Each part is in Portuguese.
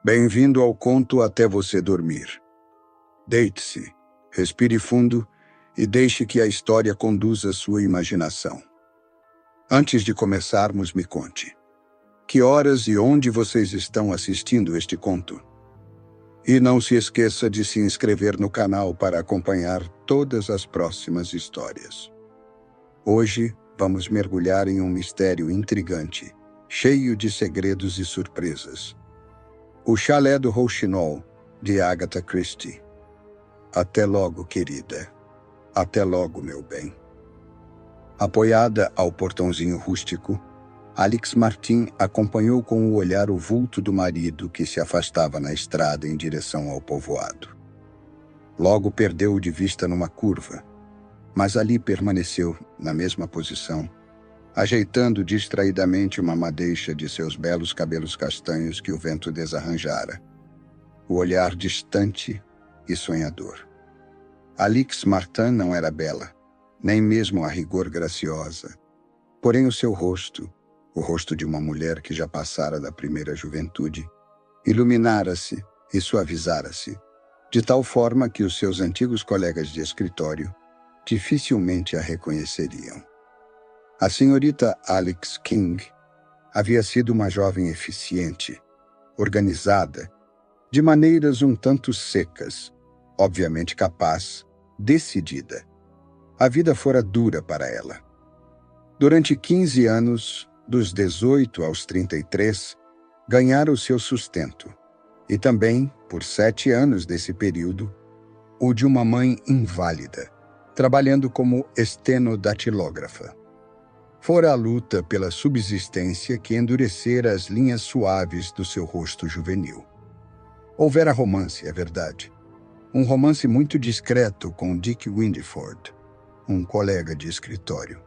Bem-vindo ao conto até você dormir. Deite-se, respire fundo e deixe que a história conduza sua imaginação. Antes de começarmos, me conte. Que horas e onde vocês estão assistindo este conto? E não se esqueça de se inscrever no canal para acompanhar todas as próximas histórias. Hoje, vamos mergulhar em um mistério intrigante, cheio de segredos e surpresas. O Chalé do Rouxinol, de Agatha Christie. Até logo, querida. Até logo, meu bem. Apoiada ao portãozinho rústico, Alix Martin acompanhou com o olhar o vulto do marido que se afastava na estrada em direção ao povoado. Logo perdeu-o de vista numa curva, mas ali permaneceu, na mesma posição, ajeitando distraidamente uma madeixa de seus belos cabelos castanhos que o vento desarranjara. O olhar distante e sonhador. Alix Martin não era bela, nem mesmo a rigor graciosa. Porém o seu rosto, o rosto de uma mulher que já passara da primeira juventude, iluminara-se e suavizara-se, de tal forma que os seus antigos colegas de escritório dificilmente a reconheceriam. A senhorita Alix King havia sido uma jovem eficiente, organizada, de maneiras um tanto secas, obviamente capaz, decidida. A vida fora dura para ela. Durante 15 anos, dos 18 aos 33, ganhara o seu sustento, e também, por 7 anos desse período, o de uma mãe inválida, trabalhando como estenodatilógrafa. Fora a luta pela subsistência que endurecera as linhas suaves do seu rosto juvenil. Houvera romance, é verdade. Um romance muito discreto com Dick Windford, um colega de escritório.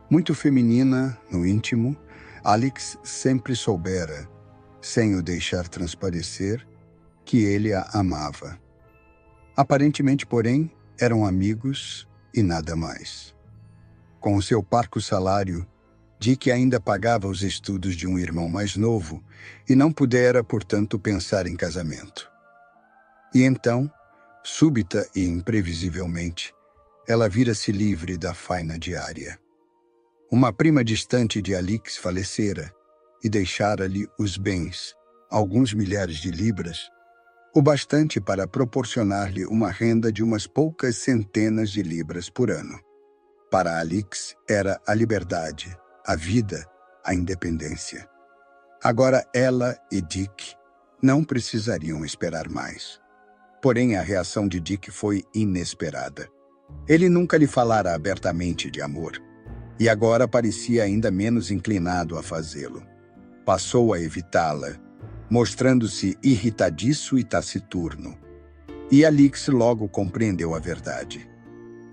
Muito feminina, no íntimo, Alix sempre soubera, sem o deixar transparecer, que ele a amava. Aparentemente, porém, eram amigos e nada mais. Com o seu parco salário, Dick ainda pagava os estudos de um irmão mais novo e não pudera, portanto, pensar em casamento. E então, súbita e imprevisivelmente, ela vira-se livre da faina diária. Uma prima distante de Alix falecera e deixara-lhe os bens, alguns milhares de libras, o bastante para proporcionar-lhe uma renda de umas poucas centenas de libras por ano. Para Alix era a liberdade, a vida, a independência. Agora ela e Dick não precisariam esperar mais. Porém, a reação de Dick foi inesperada. Ele nunca lhe falara abertamente de amor, e agora parecia ainda menos inclinado a fazê-lo. Passou a evitá-la, mostrando-se irritadiço e taciturno. E Alix logo compreendeu a verdade.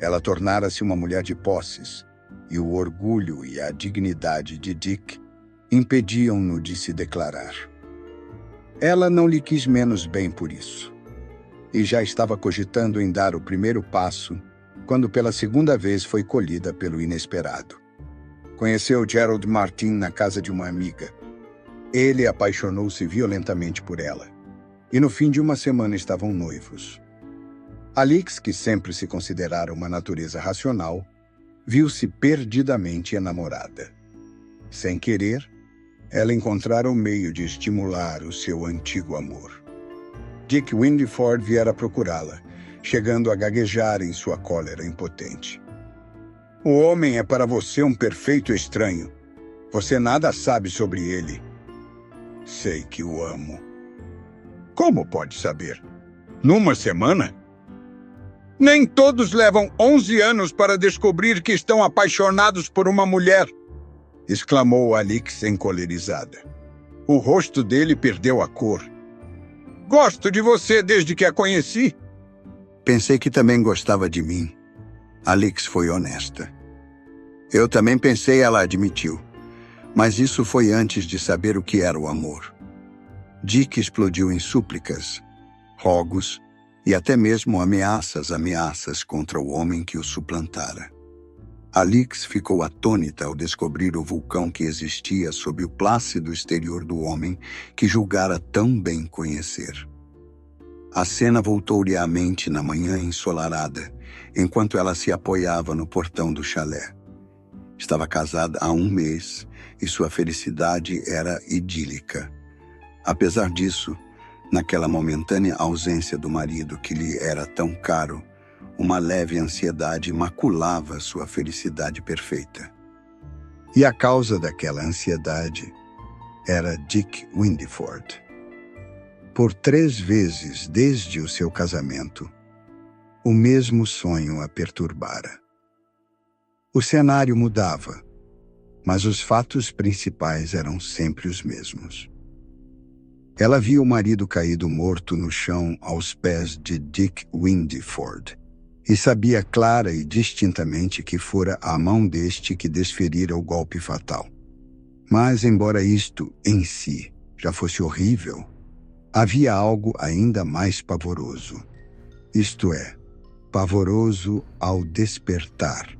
Ela tornara-se uma mulher de posses, e o orgulho e a dignidade de Dick impediam-no de se declarar. Ela não lhe quis menos bem por isso, e já estava cogitando em dar o primeiro passo, quando pela segunda vez foi colhida pelo inesperado. Conheceu Gerald Martin na casa de uma amiga. Ele apaixonou-se violentamente por ela, e no fim de uma semana estavam noivos. Alix, que sempre se considerara uma natureza racional, viu-se perdidamente enamorada. Sem querer, ela encontrara o meio de estimular o seu antigo amor. Dick Windford viera procurá-la, chegando a gaguejar em sua cólera impotente. O homem é para você um perfeito estranho. Você nada sabe sobre ele. Sei que o amo. Como pode saber? Numa semana? Nem todos levam 11 anos para descobrir que estão apaixonados por uma mulher, exclamou Alix encolerizada. O rosto dele perdeu a cor. Gosto de você desde que a conheci. Pensei que também gostava de mim. Alix foi honesta. Eu também pensei, ela admitiu. Mas isso foi antes de saber o que era o amor. Dick explodiu em súplicas, rogos e até mesmo ameaças contra o homem que o suplantara. Alix ficou atônita ao descobrir o vulcão que existia sob o plácido exterior do homem que julgara tão bem conhecer. A cena voltou-lhe à mente na manhã ensolarada, enquanto ela se apoiava no portão do chalé. Estava casada há 1 mês e sua felicidade era idílica. Apesar disso, naquela momentânea ausência do marido que lhe era tão caro, uma leve ansiedade maculava sua felicidade perfeita. E a causa daquela ansiedade era Dick Windeford. Por 3 vezes desde o seu casamento, o mesmo sonho a perturbara. O cenário mudava, mas os fatos principais eram sempre os mesmos. Ela via o marido caído morto no chão aos pés de Dick Windeford e sabia clara e distintamente que fora a mão deste que desferira o golpe fatal. Mas, embora isto, em si, já fosse horrível, havia algo ainda mais pavoroso. Isto é, pavoroso ao despertar,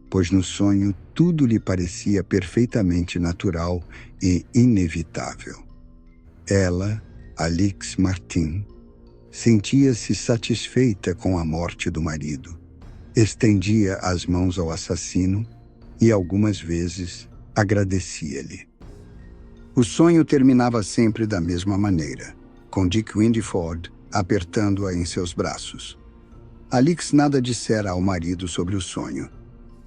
pois no sonho tudo lhe parecia perfeitamente natural e inevitável. Ela, Alix Martin, sentia-se satisfeita com a morte do marido, estendia as mãos ao assassino e, algumas vezes, agradecia-lhe. O sonho terminava sempre da mesma maneira, com Dick Windeford apertando-a em seus braços. Alix nada dissera ao marido sobre o sonho,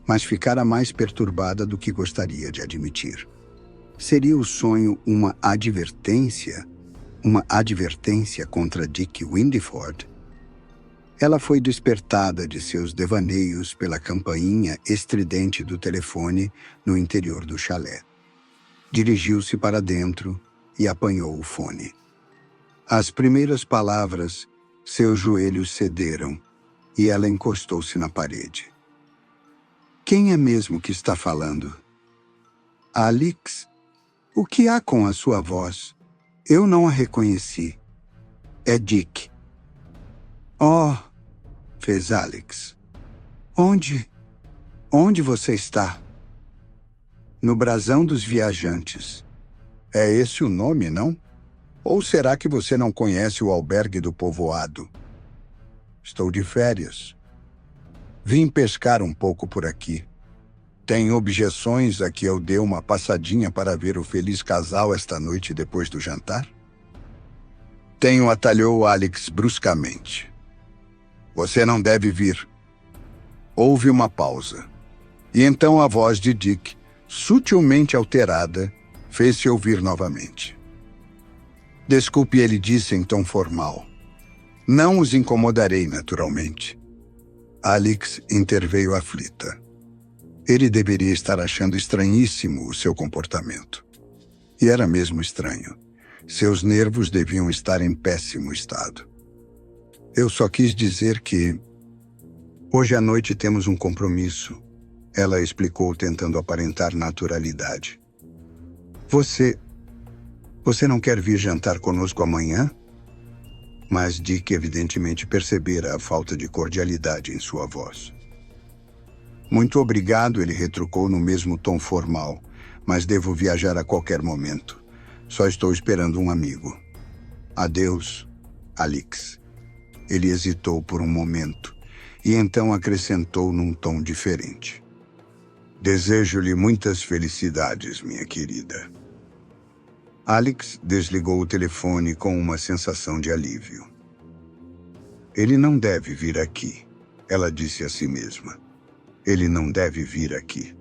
mas ficara mais perturbada do que gostaria de admitir. Seria o sonho uma advertência contra Dick Windeford? Ela foi despertada de seus devaneios pela campainha estridente do telefone no interior do chalé. Dirigiu-se para dentro e apanhou o fone. Às primeiras palavras, seus joelhos cederam e ela encostou-se na parede. Quem é mesmo que está falando? Alix? O que há com a sua voz? Eu não a reconheci. É Dick. Oh, fez Alix. Onde você está? No Brasão dos Viajantes. É esse o nome, não? Ou será que você não conhece o albergue do povoado? Estou de férias. Vim pescar um pouco por aqui. Tem objeções a que eu dê uma passadinha para ver o feliz casal esta noite depois do jantar? Tenho, atalhou Alix bruscamente. Você não deve vir. Houve uma pausa. E então a voz de Dick, sutilmente alterada, fez-se ouvir novamente. Desculpe, ele disse em tom formal. Não os incomodarei, naturalmente. Alix interveio aflita. Ele deveria estar achando estranhíssimo o seu comportamento. E era mesmo estranho. Seus nervos deviam estar em péssimo estado. Eu só quis dizer que... Hoje à noite temos um compromisso, ela explicou tentando aparentar naturalidade. Você não quer vir jantar conosco amanhã? Mas Dick evidentemente percebera a falta de cordialidade em sua voz. Muito obrigado, ele retrucou no mesmo tom formal, mas devo viajar a qualquer momento. Só estou esperando um amigo. Adeus, Alix. Ele hesitou por um momento e então acrescentou num tom diferente. Desejo-lhe muitas felicidades, minha querida. Alix desligou o telefone com uma sensação de alívio. Ele não deve vir aqui, ela disse a si mesma. Ele não deve vir aqui.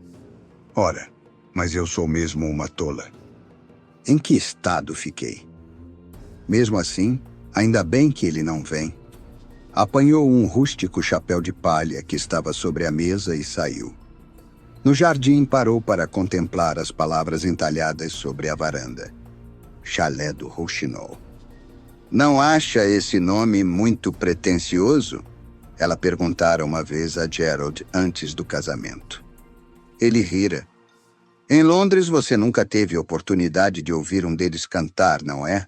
Ora, mas eu sou mesmo uma tola. Em que estado fiquei? Mesmo assim, ainda bem que ele não vem. Apanhou um rústico chapéu de palha que estava sobre a mesa e saiu. No jardim parou para contemplar as palavras entalhadas sobre a varanda. Chalé do Rouxinol. Não acha esse nome muito pretensioso? Ela perguntara uma vez a Gerald antes do casamento. Ele rira. Em Londres você nunca teve oportunidade de ouvir um deles cantar, não é?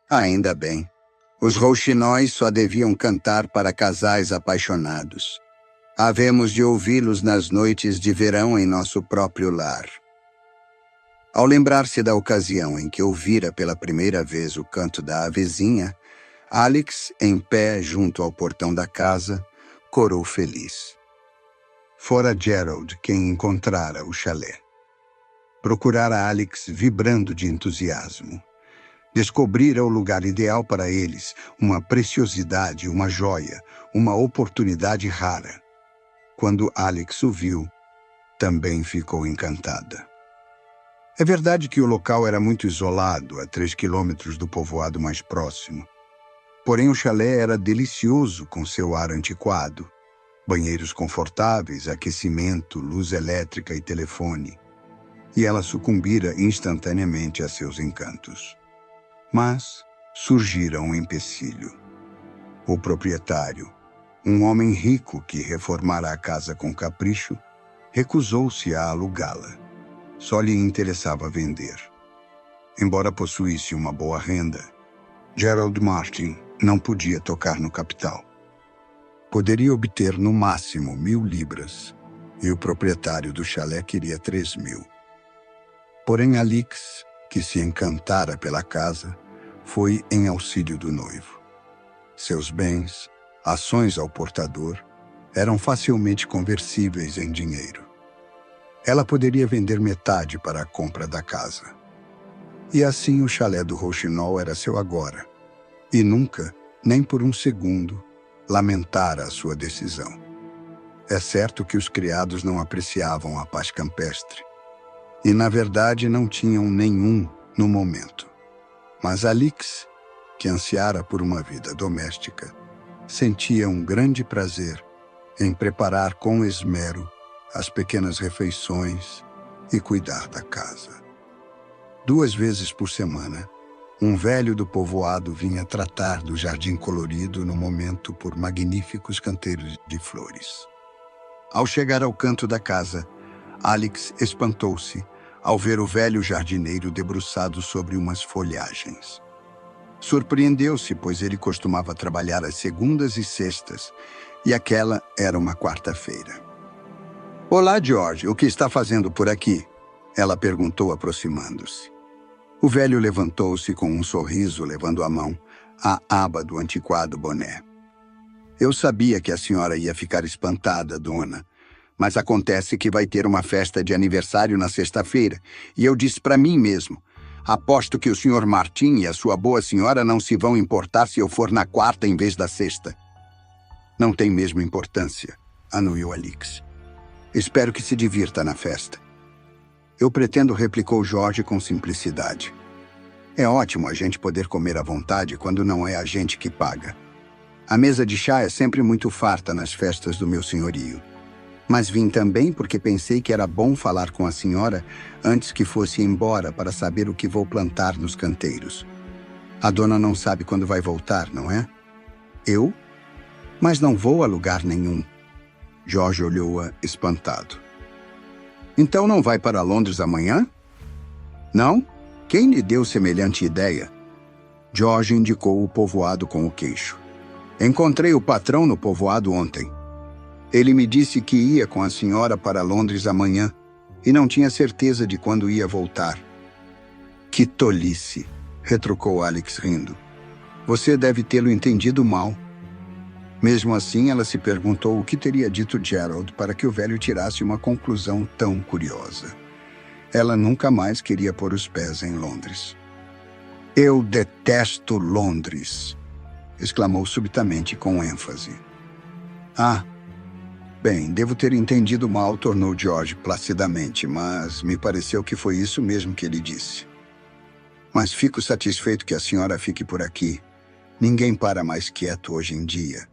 Ainda bem. Os rouxinóis só deviam cantar para casais apaixonados. Havemos de ouvi-los nas noites de verão em nosso próprio lar. Ao lembrar-se da ocasião em que ouvira pela primeira vez o canto da avezinha, Alex, em pé junto ao portão da casa, corou feliz. Fora Gerald quem encontrara o chalé. Procurara Alex vibrando de entusiasmo. Descobrira o lugar ideal para eles, uma preciosidade, uma joia, uma oportunidade rara. Quando Alex o viu, também ficou encantada. É verdade que o local era muito isolado, a 3 quilômetros do povoado mais próximo. Porém, o chalé era delicioso com seu ar antiquado. Banheiros confortáveis, aquecimento, luz elétrica e telefone. E ela sucumbira instantaneamente a seus encantos. Mas surgira um empecilho. O proprietário, um homem rico que reformara a casa com capricho, recusou-se a alugá-la. Só lhe interessava vender. Embora possuísse uma boa renda, Gerald Martin não podia tocar no capital. Poderia obter no máximo 1.000 libras, e o proprietário do chalé queria 3.000. Porém, Alex, que se encantara pela casa, foi em auxílio do noivo. Seus bens, ações ao portador, eram facilmente conversíveis em dinheiro. Ela poderia vender metade para a compra da casa. E assim o chalé do Rouxinol era seu agora. E nunca, nem por um segundo, lamentara a sua decisão. É certo que os criados não apreciavam a paz campestre. E, na verdade, não tinham nenhum no momento. Mas Alex, que ansiara por uma vida doméstica, sentia um grande prazer em preparar com esmero as pequenas refeições e cuidar da casa. 2 vezes por semana, um velho do povoado vinha tratar do jardim colorido no momento por magníficos canteiros de flores. Ao chegar ao canto da casa, Alex espantou-se ao ver o velho jardineiro debruçado sobre umas folhagens. Surpreendeu-se, pois ele costumava trabalhar às segundas e sextas, e aquela era uma quarta-feira. "Olá, George, o que está fazendo por aqui?" ela perguntou, aproximando-se. O velho levantou-se com um sorriso, levando à mão a aba do antiquado boné. "Eu sabia que a senhora ia ficar espantada, dona, mas acontece que vai ter uma festa de aniversário na sexta-feira, e eu disse para mim mesmo, aposto que o Sr. Martin e a sua boa senhora não se vão importar se eu for na quarta em vez da sexta." "Não tem mesmo importância", anuiu Alex. "Espero que se divirta na festa." "Eu pretendo", replicou Jorge com simplicidade. "É ótimo a gente poder comer à vontade quando não é a gente que paga. A mesa de chá é sempre muito farta nas festas do meu senhorio. Mas vim também porque pensei que era bom falar com a senhora antes que fosse embora para saber o que vou plantar nos canteiros. A dona não sabe quando vai voltar, não é?" "Eu? Mas não vou a lugar nenhum." Jorge olhou-a espantado. "Então não vai para Londres amanhã?" "Não? Quem lhe deu semelhante ideia?" Jorge indicou o povoado com o queixo. "Encontrei o patrão no povoado ontem. Ele me disse que ia com a senhora para Londres amanhã e não tinha certeza de quando ia voltar." "Que tolice!" retrucou Alex rindo. "Você deve tê-lo entendido mal." Mesmo assim, ela se perguntou o que teria dito Gerald para que o velho tirasse uma conclusão tão curiosa. Ela nunca mais queria pôr os pés em Londres. "Eu detesto Londres!" exclamou subitamente com ênfase. "Ah, bem, devo ter entendido mal", tornou George placidamente, "mas me pareceu que foi isso mesmo que ele disse. Mas fico satisfeito que a senhora fique por aqui. Ninguém para mais quieto hoje em dia.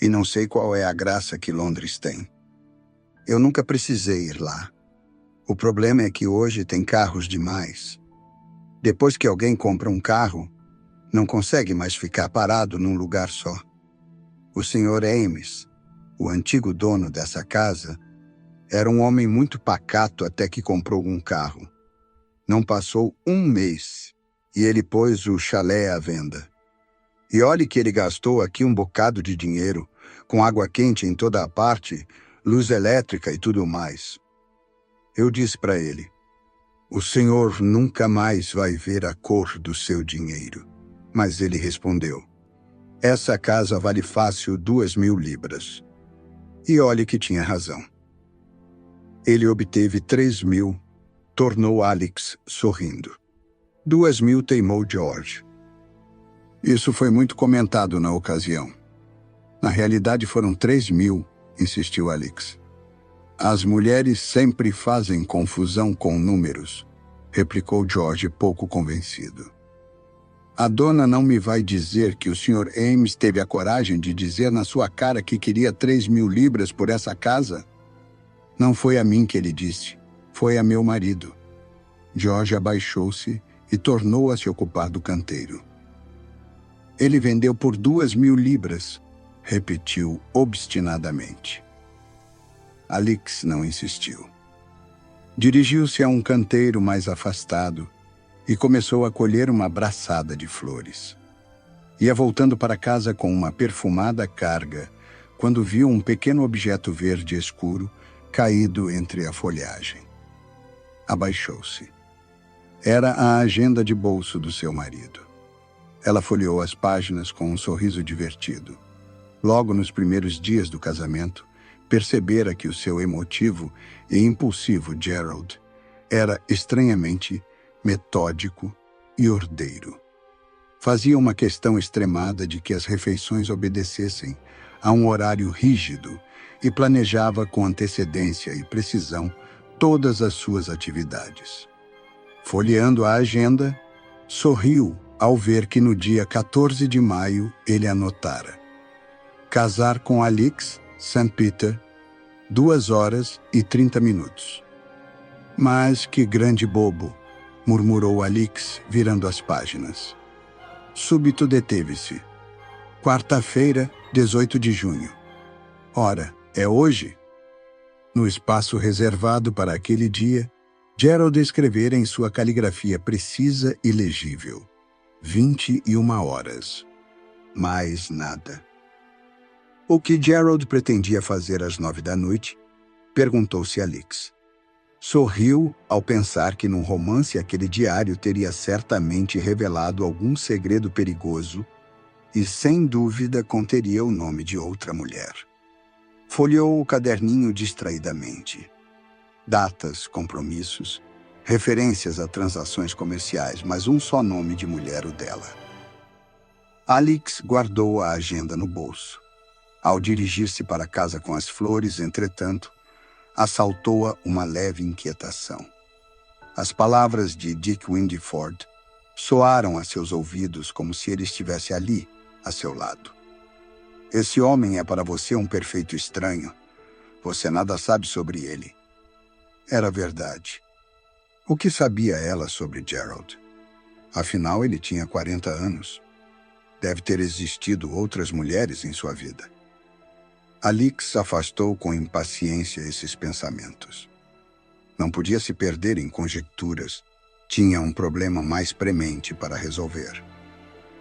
E não sei qual é a graça que Londres tem. Eu nunca precisei ir lá. O problema é que hoje tem carros demais. Depois que alguém compra um carro, não consegue mais ficar parado num lugar só. O Sr. Ames, o antigo dono dessa casa, era um homem muito pacato até que comprou um carro. Não passou um mês e ele pôs o chalé à venda. E olhe que ele gastou aqui um bocado de dinheiro, com água quente em toda a parte, luz elétrica e tudo mais. Eu disse para ele: o senhor nunca mais vai ver a cor do seu dinheiro. Mas ele respondeu: essa casa vale fácil 2.000 libras. E olhe que tinha razão. Ele obteve 3.000, tornou Alex sorrindo. 2.000, teimou George. Isso foi muito comentado na ocasião. Na realidade foram 3.000, insistiu Alex. As mulheres sempre fazem confusão com números, replicou George pouco convencido. A dona não me vai dizer que o Sr. Ames teve a coragem de dizer na sua cara que queria 3.000 libras por essa casa? Não foi a mim que ele disse, foi a meu marido. George abaixou-se e tornou a se ocupar do canteiro. Ele vendeu por 2.000 libras, repetiu obstinadamente. Alex não insistiu. Dirigiu-se a um canteiro mais afastado e começou a colher uma braçada de flores. Ia voltando para casa com uma perfumada carga, quando viu um pequeno objeto verde escuro caído entre a folhagem. Abaixou-se. Era a agenda de bolso do seu marido. Ela folheou as páginas com um sorriso divertido. Logo nos primeiros dias do casamento, percebera que o seu emotivo e impulsivo Gerald era estranhamente metódico e ordeiro. Fazia uma questão extremada de que as refeições obedecessem a um horário rígido e planejava com antecedência e precisão todas as suas atividades. Folheando a agenda, sorriu ao ver que no dia 14 de maio ele anotara: casar com Alex, St. Peter, 2h30. Mas que grande bobo, murmurou Alex, virando as páginas. Súbito deteve-se. Quarta-feira, 18 de junho. Ora, é hoje? No espaço reservado para aquele dia, Gerald escrevera em sua caligrafia precisa e legível: 21h. Mais nada. O que Gerald pretendia fazer às 9 da noite? Perguntou-se Alex. Sorriu ao pensar que num romance aquele diário teria certamente revelado algum segredo perigoso e, sem dúvida, conteria o nome de outra mulher. Folheou o caderninho distraidamente. Datas, compromissos, referências a transações comerciais, mas um só nome de mulher, o dela. Alex guardou a agenda no bolso. Ao dirigir-se para casa com as flores, entretanto, assaltou-a uma leve inquietação. As palavras de Dick Windeford soaram a seus ouvidos como se ele estivesse ali, a seu lado. Esse homem é para você um perfeito estranho. Você nada sabe sobre ele. Era verdade. O que sabia ela sobre Gerald? Afinal, ele tinha 40 anos. Deve ter existido outras mulheres em sua vida. Alex afastou com impaciência esses pensamentos. Não podia se perder em conjecturas. Tinha um problema mais premente para resolver.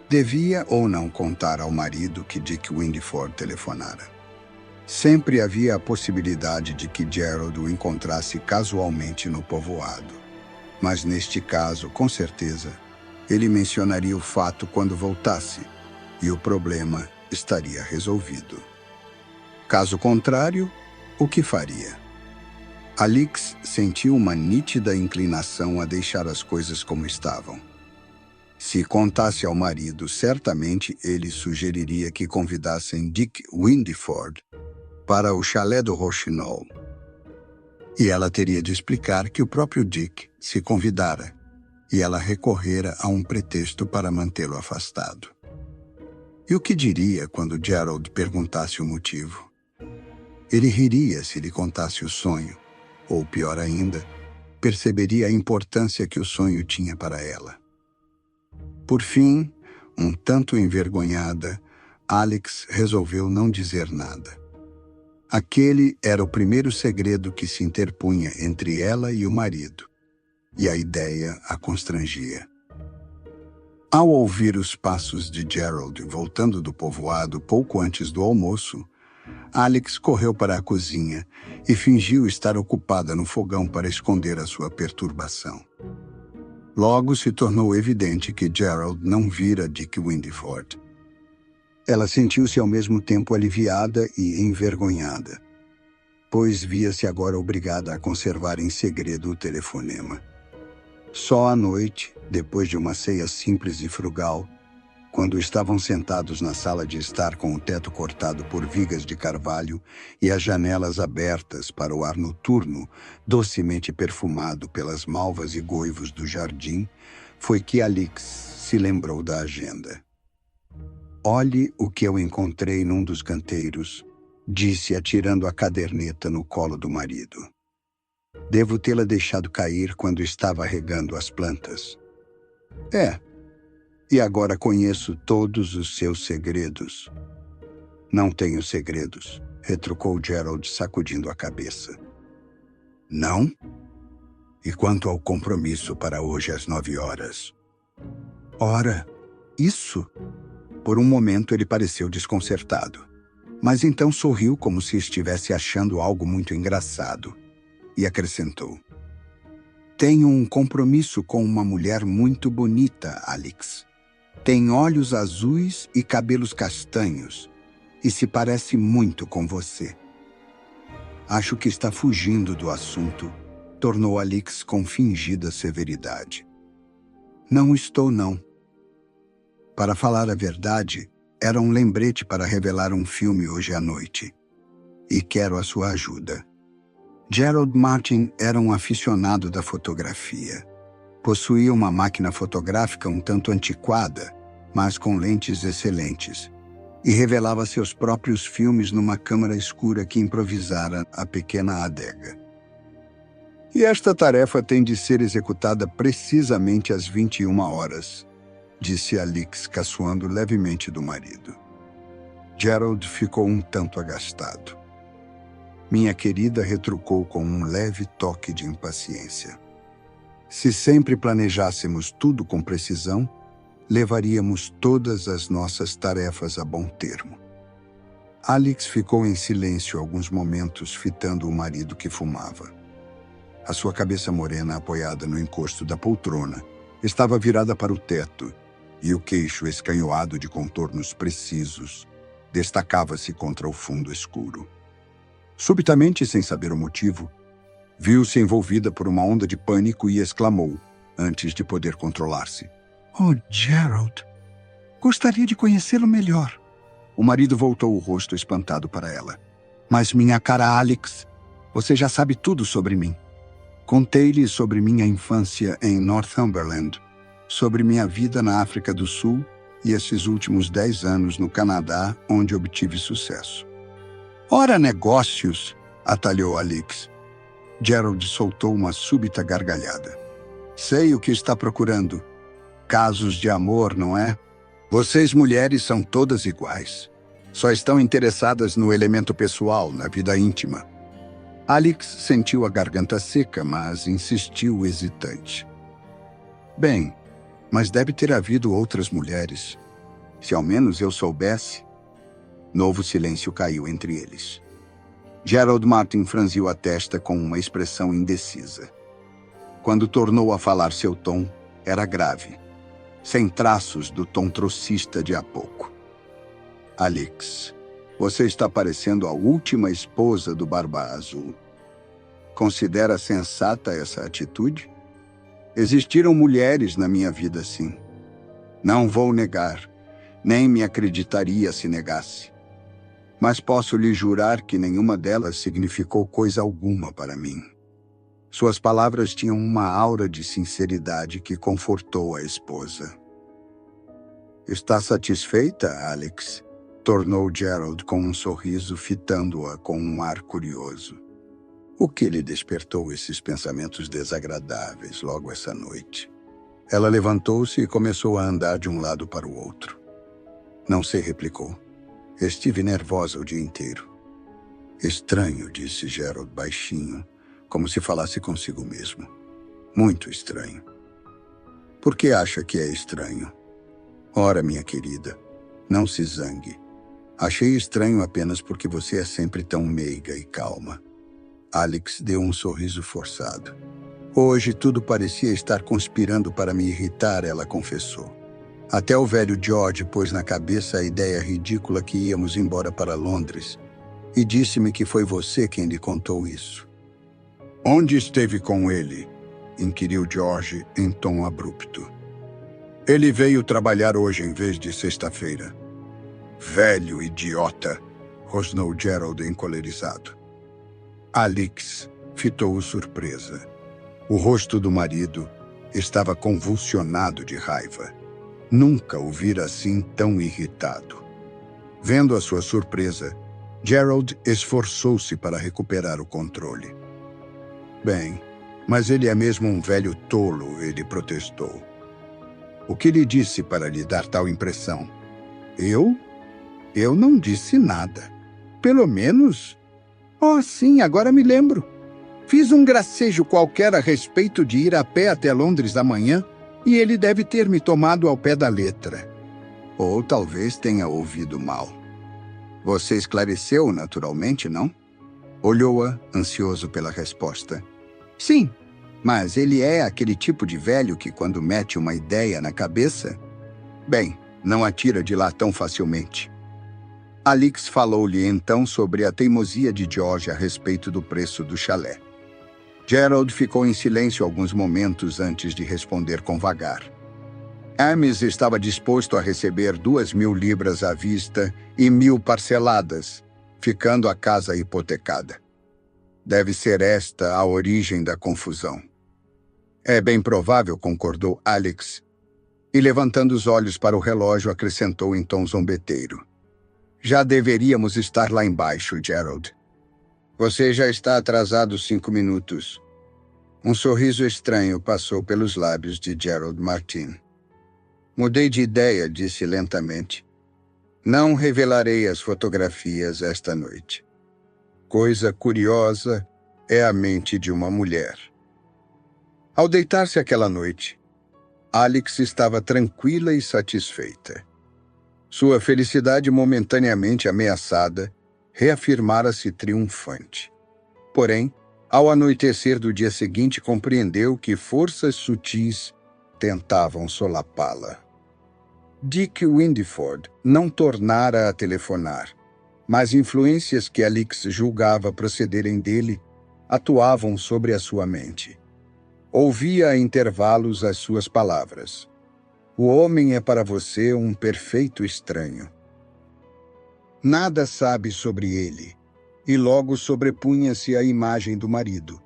Devia ou não contar ao marido que Dick Windeford telefonara. Sempre havia a possibilidade de que Gerald o encontrasse casualmente no povoado. Mas neste caso, com certeza, ele mencionaria o fato quando voltasse, e o problema estaria resolvido. Caso contrário, o que faria? Alex sentiu uma nítida inclinação a deixar as coisas como estavam. Se contasse ao marido, certamente ele sugeriria que convidassem Dick Windeford para o chalé do Rochinol. E ela teria de explicar que o próprio Dick se convidara, e ela recorrera a um pretexto para mantê-lo afastado. E o que diria quando Gerald perguntasse o motivo? Ele riria se lhe contasse o sonho, ou, pior ainda, perceberia a importância que o sonho tinha para ela. Por fim, um tanto envergonhada, Alex resolveu não dizer nada. Aquele era o primeiro segredo que se interpunha entre ela e o marido, e a ideia a constrangia. Ao ouvir os passos de Gerald voltando do povoado pouco antes do almoço, Alex correu para a cozinha e fingiu estar ocupada no fogão para esconder a sua perturbação. Logo se tornou evidente que Gerald não vira Dick Windeford. Ela sentiu-se ao mesmo tempo aliviada e envergonhada, pois via-se agora obrigada a conservar em segredo o telefonema. Só à noite, depois de uma ceia simples e frugal, quando estavam sentados na sala de estar com o teto cortado por vigas de carvalho e as janelas abertas para o ar noturno, docemente perfumado pelas malvas e goivos do jardim, foi que Alix se lembrou da agenda. "Olhe o que eu encontrei num dos canteiros", disse, atirando a caderneta no colo do marido. "Devo tê-la deixado cair quando estava regando as plantas." "É, e agora conheço todos os seus segredos." "Não tenho segredos", retrucou Gerald, sacudindo a cabeça. "Não? E quanto ao compromisso para hoje às 9 horas?" "Ora, isso?" Por um momento ele pareceu desconcertado, mas então sorriu como se estivesse achando algo muito engraçado e acrescentou: "Tenho um compromisso com uma mulher muito bonita, Alex. Tem olhos azuis e cabelos castanhos, e se parece muito com você." "Acho que está fugindo do assunto", tornou Alex com fingida severidade. "Não estou, não. Para falar a verdade, era um lembrete para revelar um filme hoje à noite. E quero a sua ajuda." Gerald Martin era um aficionado da fotografia. Possuía uma máquina fotográfica um tanto antiquada, mas com lentes excelentes, e revelava seus próprios filmes numa câmara escura que improvisara a pequena adega. "E esta tarefa tem de ser executada precisamente às 21 horas, disse Alix, caçoando levemente do marido. Gerald ficou um tanto agastado. Minha querida retrucou com um leve toque de impaciência. Se sempre planejássemos tudo com precisão, levaríamos todas as nossas tarefas a bom termo. Alex ficou em silêncio alguns momentos, fitando o marido que fumava. A sua cabeça morena, apoiada no encosto da poltrona, estava virada para o teto, e o queixo escanhoado de contornos precisos destacava-se contra o fundo escuro. Subitamente, sem saber o motivo, viu-se envolvida por uma onda de pânico e exclamou, antes de poder controlar-se: "Oh, Gerald, gostaria de conhecê-lo melhor." O marido voltou o rosto espantado para ela. "Mas, minha cara Alex, você já sabe tudo sobre mim. Contei-lhe sobre minha infância em Northumberland, sobre minha vida na África do Sul e esses últimos 10 anos no Canadá, onde obtive sucesso." "Ora, negócios!" atalhou Alex. Gerald soltou uma súbita gargalhada. "Sei o que está procurando. Casos de amor, não é? Vocês mulheres são todas iguais. Só estão interessadas no elemento pessoal, na vida íntima." Alex sentiu a garganta seca, mas insistiu hesitante. "Bem, mas deve ter havido outras mulheres. Se ao menos eu soubesse." Novo silêncio caiu entre eles. Gerald Martin franziu a testa com uma expressão indecisa. Quando tornou a falar, seu tom era grave, sem traços do tom trocista de há pouco. "Alex, você está parecendo a última esposa do Barba Azul. Considera sensata essa atitude? Existiram mulheres na minha vida, sim. Não vou negar, nem me acreditaria se negasse. Mas posso lhe jurar que nenhuma delas significou coisa alguma para mim." Suas palavras tinham uma aura de sinceridade que confortou a esposa. "Está satisfeita, Alex?" tornou Gerald com um sorriso, fitando-a com um ar curioso. O que lhe despertou esses pensamentos desagradáveis logo essa noite? Ela levantou-se e começou a andar de um lado para o outro. "Não sei", replicou. "Estive nervosa o dia inteiro." "Estranho", disse Gerald baixinho, como se falasse consigo mesmo. "Muito estranho." "Por que acha que é estranho?" Ora, minha querida, não se zangue. Achei estranho apenas porque você é sempre tão meiga e calma. Alex deu um sorriso forçado. Hoje tudo parecia estar conspirando para me irritar, ela confessou. Até o velho George pôs na cabeça a ideia ridícula que íamos embora para Londres e disse-me que foi você quem lhe contou isso. Onde esteve com ele? Inquiriu George em tom abrupto. Ele veio trabalhar hoje em vez de sexta-feira. Velho idiota, rosnou Gerald encolerizado. Alex fitou-o surpresa. O rosto do marido estava convulsionado de raiva. Nunca o vira assim tão irritado. Vendo a sua surpresa, Gerald esforçou-se para recuperar o controle. Bem, mas ele é mesmo um velho tolo, ele protestou. O que lhe disse para lhe dar tal impressão? Eu? Eu não disse nada. Pelo menos... Oh, sim, agora me lembro. Fiz um gracejo qualquer a respeito de ir a pé até Londres amanhã e ele deve ter me tomado ao pé da letra. Ou talvez tenha ouvido mal. Você esclareceu, naturalmente, não? Olhou-a, ansioso pela resposta. Sim, mas ele é aquele tipo de velho que, quando mete uma ideia na cabeça... Bem, não a tira de lá tão facilmente. Alex falou-lhe então sobre a teimosia de George a respeito do preço do chalé. Gerald ficou em silêncio alguns momentos antes de responder com vagar. Ames estava disposto a receber 2.000 libras à vista e 1.000 parceladas, ficando a casa hipotecada. Deve ser esta a origem da confusão. É bem provável, concordou Alex, e levantando os olhos para o relógio acrescentou em tom zombeteiro. Já deveríamos estar lá embaixo, Gerald. Você já está atrasado 5 minutos. Um sorriso estranho passou pelos lábios de Gerald Martin. Mudei de ideia, disse lentamente. Não revelarei as fotografias esta noite. Coisa curiosa é a mente de uma mulher. Ao deitar-se aquela noite, Alex estava tranquila e satisfeita. Sua felicidade momentaneamente ameaçada reafirmara-se triunfante. Porém, ao anoitecer do dia seguinte, compreendeu que forças sutis tentavam solapá-la. Dick Windiford não tornara a telefonar, mas influências que Alex julgava procederem dele atuavam sobre a sua mente. Ouvia a intervalos as suas palavras. O homem é para você um perfeito estranho. Nada sabe sobre ele, e logo sobrepunha-se a imagem do marido,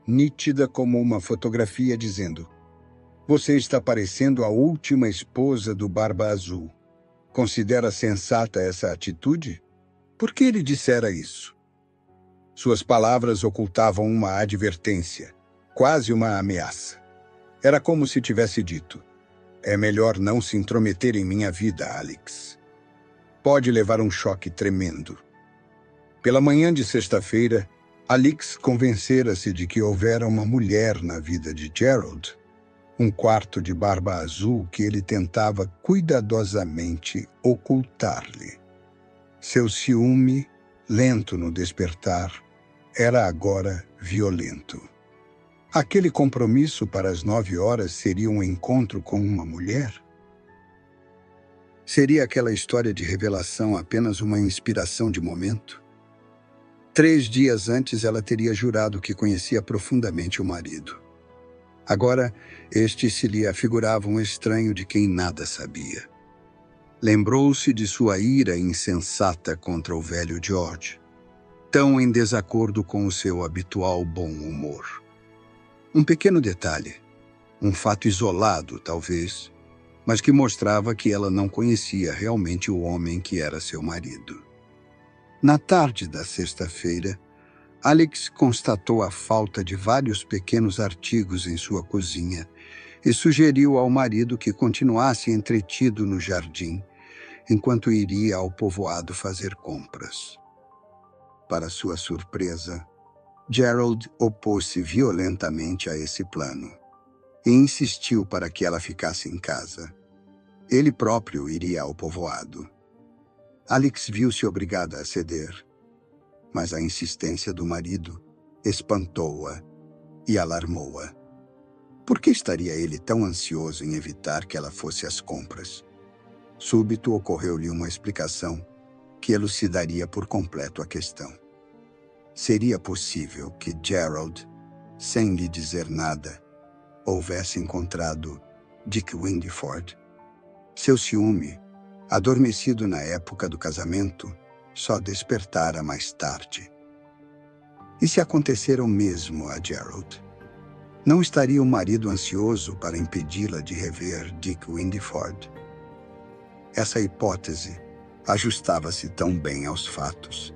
nítida como uma fotografia dizendo: Você está parecendo a última esposa do Barba Azul. Considera sensata essa atitude? Por que ele dissera isso? Suas palavras ocultavam uma advertência, quase uma ameaça. Era como se tivesse dito: É melhor não se intrometer em minha vida, Alex. Pode levar um choque tremendo. Pela manhã de sexta-feira, Alex convencera-se de que houvera uma mulher na vida de Gerald, um quarto de barba azul que ele tentava cuidadosamente ocultar-lhe. Seu ciúme, lento no despertar, era agora violento. Aquele compromisso para as 9 horas seria um encontro com uma mulher? Seria aquela história de revelação apenas uma inspiração de momento? 3 dias antes ela teria jurado que conhecia profundamente o marido. Agora, este se lhe afigurava um estranho de quem nada sabia. Lembrou-se de sua ira insensata contra o velho George, tão em desacordo com o seu habitual bom humor. Um pequeno detalhe, um fato isolado, talvez, mas que mostrava que ela não conhecia realmente o homem que era seu marido. Na tarde da sexta-feira, Alex constatou a falta de vários pequenos artigos em sua cozinha e sugeriu ao marido que continuasse entretido no jardim, enquanto iria ao povoado fazer compras. Para sua surpresa, Gerald opôs-se violentamente a esse plano e insistiu para que ela ficasse em casa. Ele próprio iria ao povoado. Alex viu-se obrigada a ceder, mas a insistência do marido espantou-a e alarmou-a. Por que estaria ele tão ansioso em evitar que ela fosse às compras? Súbito ocorreu-lhe uma explicação que elucidaria por completo a questão. Seria possível que Gerald, sem lhe dizer nada, houvesse encontrado Dick Windeford. Seu ciúme, adormecido na época do casamento, só despertara mais tarde. E se acontecera o mesmo a Gerald? Não estaria o marido ansioso para impedi-la de rever Dick Windeford? Essa hipótese ajustava-se tão bem aos fatos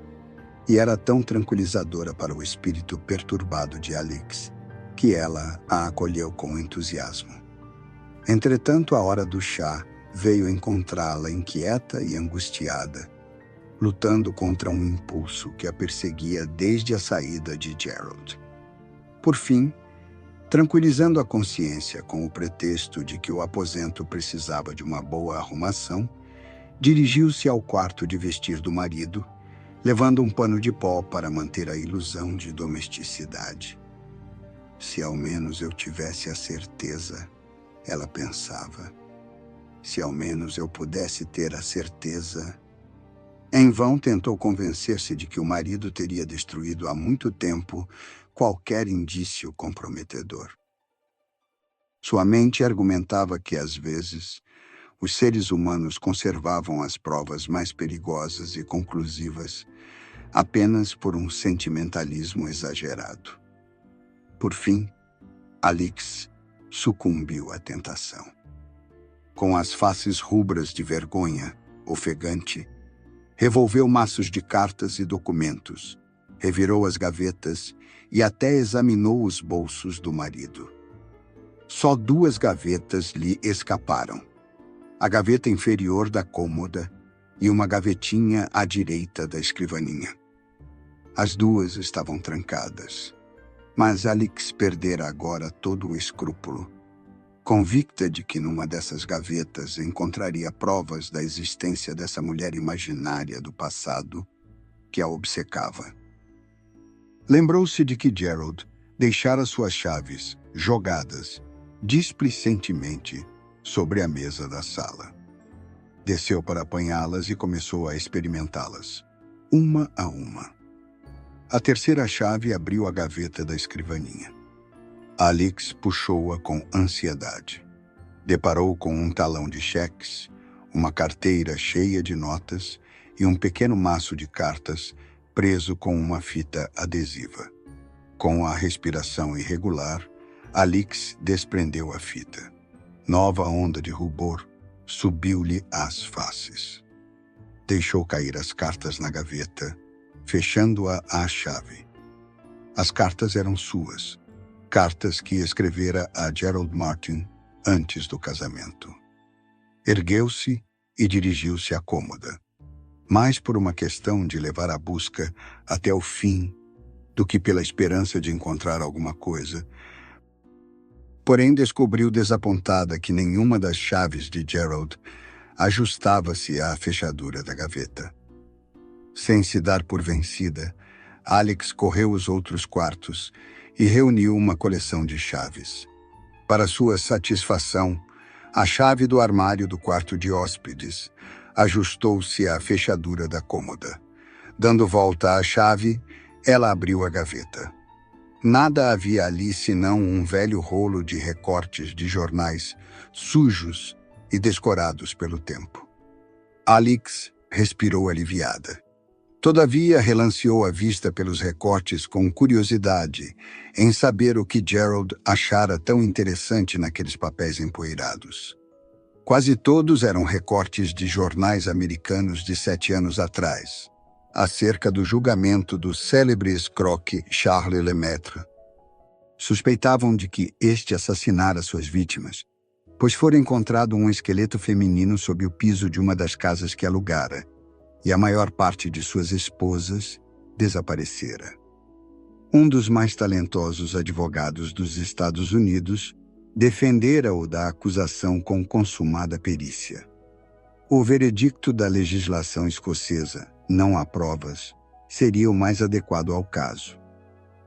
e era tão tranquilizadora para o espírito perturbado de Alex que ela a acolheu com entusiasmo. Entretanto, a hora do chá veio encontrá-la inquieta e angustiada, lutando contra um impulso que a perseguia desde a saída de Gerald. Por fim, tranquilizando a consciência com o pretexto de que o aposento precisava de uma boa arrumação, dirigiu-se ao quarto de vestir do marido, levando um pano de pó para manter a ilusão de domesticidade. Se ao menos eu tivesse a certeza, ela pensava. Se ao menos eu pudesse ter a certeza. Em vão tentou convencer-se de que o marido teria destruído há muito tempo qualquer indício comprometedor. Sua mente argumentava que, às vezes, os seres humanos conservavam as provas mais perigosas e conclusivas apenas por um sentimentalismo exagerado. Por fim, Alex sucumbiu à tentação. Com as faces rubras de vergonha, ofegante, revolveu maços de cartas e documentos, revirou as gavetas e até examinou os bolsos do marido. Só 2 gavetas lhe escaparam: a gaveta inferior da cômoda e uma gavetinha à direita da escrivaninha. As 2 estavam trancadas, mas Alex perdera agora todo o escrúpulo, convicta de que numa dessas gavetas encontraria provas da existência dessa mulher imaginária do passado que a obcecava. Lembrou-se de que Gerald deixara suas chaves jogadas displicentemente sobre a mesa da sala. Desceu para apanhá-las e começou a experimentá-las, uma a uma. A terceira chave abriu a gaveta da escrivaninha. Alex puxou-a com ansiedade. Deparou com um talão de cheques, uma carteira cheia de notas e um pequeno maço de cartas preso com uma fita adesiva. Com a respiração irregular, Alex desprendeu a fita. Nova onda de rubor subiu-lhe às faces. Deixou cair as cartas na gaveta, fechando-a à chave. As cartas eram suas, cartas que escrevera a Gerald Martin antes do casamento. Ergueu-se e dirigiu-se à cômoda, mais por uma questão de levar a busca até o fim do que pela esperança de encontrar alguma coisa. Porém, descobriu desapontada que nenhuma das chaves de Gerald ajustava-se à fechadura da gaveta. Sem se dar por vencida, Alex correu os outros quartos e reuniu uma coleção de chaves. Para sua satisfação, a chave do armário do quarto de hóspedes ajustou-se à fechadura da cômoda. Dando volta à chave, ela abriu a gaveta. Nada havia ali senão um velho rolo de recortes de jornais sujos e descorados pelo tempo. Alex respirou aliviada. Todavia, relanceou a vista pelos recortes com curiosidade em saber o que Gerald achara tão interessante naqueles papéis empoeirados. Quase todos eram recortes de jornais americanos de 7 anos atrás, acerca do julgamento do célebre escroque Charles Lemaitre. Suspeitavam de que este assassinara suas vítimas, pois fora encontrado um esqueleto feminino sob o piso de uma das casas que alugara, e a maior parte de suas esposas desaparecera. Um dos mais talentosos advogados dos Estados Unidos defendera-o da acusação com consumada perícia. O veredicto da legislação escocesa, não há provas, seria o mais adequado ao caso.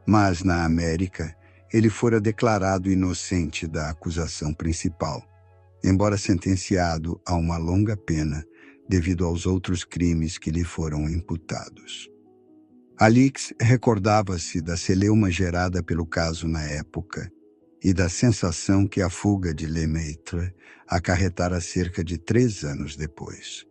Mas, na América, ele fora declarado inocente da acusação principal, embora sentenciado a uma longa pena devido aos outros crimes que lhe foram imputados. Alix recordava-se da celeuma gerada pelo caso na época e da sensação que a fuga de Lemaitre acarretara cerca de 3 anos depois.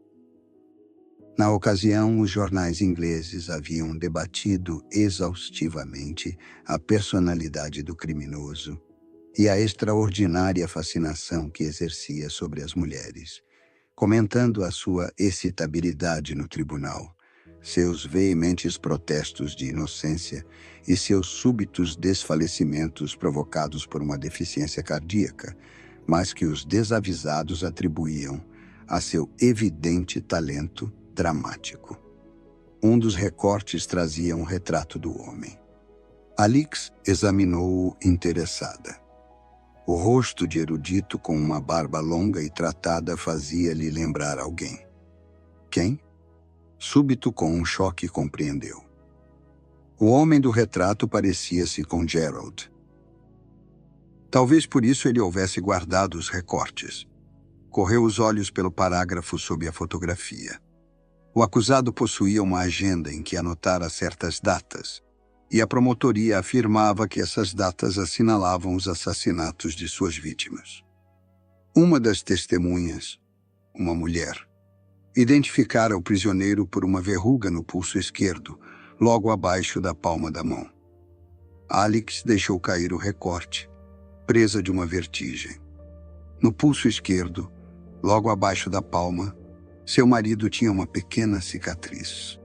Na ocasião, os jornais ingleses haviam debatido exaustivamente a personalidade do criminoso e a extraordinária fascinação que exercia sobre as mulheres, comentando a sua excitabilidade no tribunal, seus veementes protestos de inocência e seus súbitos desfalecimentos provocados por uma deficiência cardíaca, mas que os desavisados atribuíam a seu evidente talento dramático. Um dos recortes trazia um retrato do homem. Alix examinou-o interessada. O rosto de erudito com uma barba longa e tratada fazia-lhe lembrar alguém. Quem? Súbito, com um choque, compreendeu. O homem do retrato parecia-se com Gerald. Talvez por isso ele houvesse guardado os recortes. Correu os olhos pelo parágrafo sob a fotografia. O acusado possuía uma agenda em que anotara certas datas, e a promotoria afirmava que essas datas assinalavam os assassinatos de suas vítimas. Uma das testemunhas, uma mulher, identificara o prisioneiro por uma verruga no pulso esquerdo, logo abaixo da palma da mão. Alix deixou cair o recorte, presa de uma vertigem. No pulso esquerdo, logo abaixo da palma, seu marido tinha uma pequena cicatriz.